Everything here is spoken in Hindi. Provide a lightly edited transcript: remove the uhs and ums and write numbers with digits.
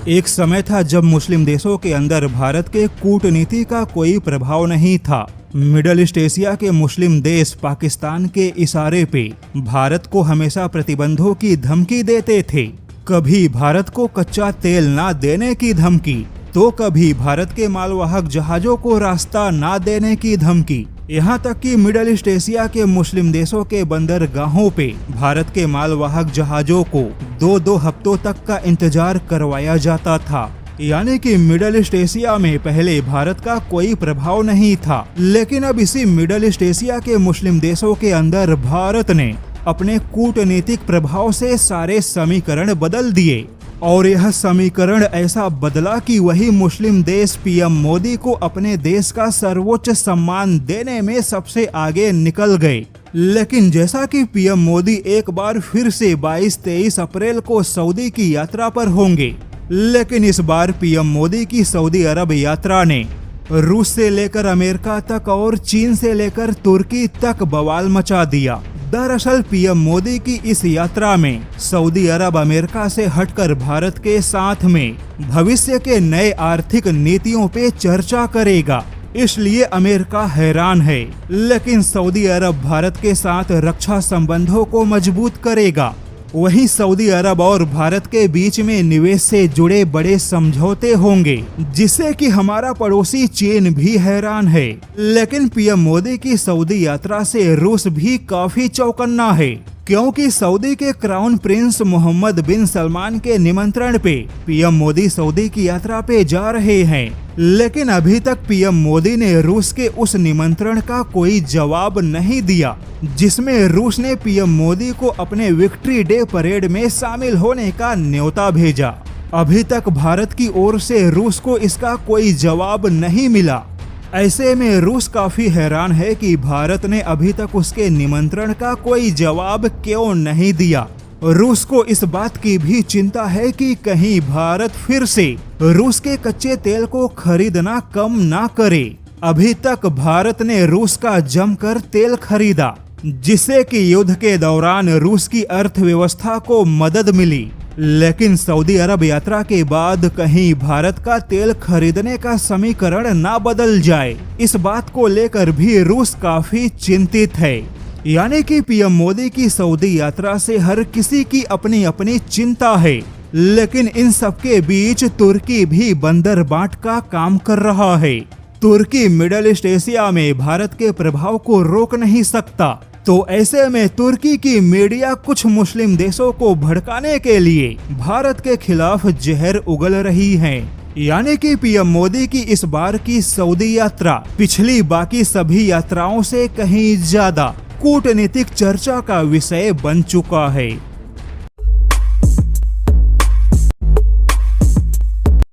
एक समय था जब मुस्लिम देशों के अंदर भारत के कूटनीति का कोई प्रभाव नहीं था। मिडल ईस्ट एशिया के मुस्लिम देश पाकिस्तान के इशारे पे भारत को हमेशा प्रतिबंधों की धमकी देते थे। कभी भारत को कच्चा तेल ना देने की धमकी, तो कभी भारत के मालवाहक जहाजों को रास्ता ना देने की धमकी। यहाँ तक कि मिडल ईस्ट एशिया के मुस्लिम देशों के बंदरगाहों पे भारत के मालवाहक जहाजों को 2-2 हफ्तों तक का इंतजार करवाया जाता था। यानी कि मिडल ईस्ट एशिया में पहले भारत का कोई प्रभाव नहीं था, लेकिन अब इसी मिडल ईस्ट एशिया के मुस्लिम देशों के अंदर भारत ने अपने कूटनीतिक प्रभाव से सारे समीकरण बदल दिए। और यह समीकरण ऐसा बदला कि वही मुस्लिम देश पीएम मोदी को अपने देश का सर्वोच्च सम्मान देने में सबसे आगे निकल गए। लेकिन जैसा कि पीएम मोदी एक बार फिर से 22-23 अप्रैल को सऊदी की यात्रा पर होंगे, लेकिन इस बार पीएम मोदी की सऊदी अरब यात्रा ने रूस से लेकर अमेरिका तक और चीन से लेकर तुर्की तक बवाल मचा दिया। दरअसल पीएम मोदी की इस यात्रा में सऊदी अरब अमेरिका से हटकर भारत के साथ में भविष्य के नए आर्थिक नीतियों पे चर्चा करेगा, इसलिए अमेरिका हैरान है। लेकिन सऊदी अरब भारत के साथ रक्षा संबंधों को मजबूत करेगा। वहीं सऊदी अरब और भारत के बीच में निवेश से जुड़े बड़े समझौते होंगे, जिससे कि हमारा पड़ोसी चीन भी हैरान है। लेकिन पीएम मोदी की सऊदी यात्रा से रूस भी काफी चौकन्ना है, क्योंकि सऊदी के क्राउन प्रिंस मोहम्मद बिन सलमान के निमंत्रण पे पीएम मोदी सऊदी की यात्रा पे जा रहे हैं। लेकिन अभी तक पीएम मोदी ने रूस के उस निमंत्रण का कोई जवाब नहीं दिया, जिसमें रूस ने पीएम मोदी को अपने विक्ट्री डे परेड में शामिल होने का न्योता भेजा। अभी तक भारत की ओर से रूस को इसका कोई जवाब नहीं मिला। ऐसे में रूस काफी हैरान है कि भारत ने अभी तक उसके निमंत्रण का कोई जवाब क्यों नहीं दिया। रूस को इस बात की भी चिंता है कि कहीं भारत फिर से रूस के कच्चे तेल को खरीदना कम ना करे। अभी तक भारत ने रूस का जमकर तेल खरीदा, जिससे कि युद्ध के दौरान रूस की अर्थव्यवस्था को मदद मिली। लेकिन सऊदी अरब यात्रा के बाद कहीं भारत का तेल खरीदने का समीकरण ना बदल जाए, इस बात को लेकर भी रूस काफी चिंतित है। यानी कि पीएम मोदी की सऊदी यात्रा से हर किसी की अपनी अपनी चिंता है। लेकिन इन सबके बीच तुर्की भी बंदर बाट का काम कर रहा है। तुर्की मिडल ईस्ट एशिया में भारत के प्रभाव को रोक नहीं सकता, तो ऐसे में तुर्की की मीडिया कुछ मुस्लिम देशों को भड़काने के लिए भारत के खिलाफ जहर उगल रही है। यानी कि पीएम मोदी की इस बार की सऊदी यात्रा पिछली बाकी सभी यात्राओं से कहीं ज्यादा कूटनीतिक चर्चा का विषय बन चुका है।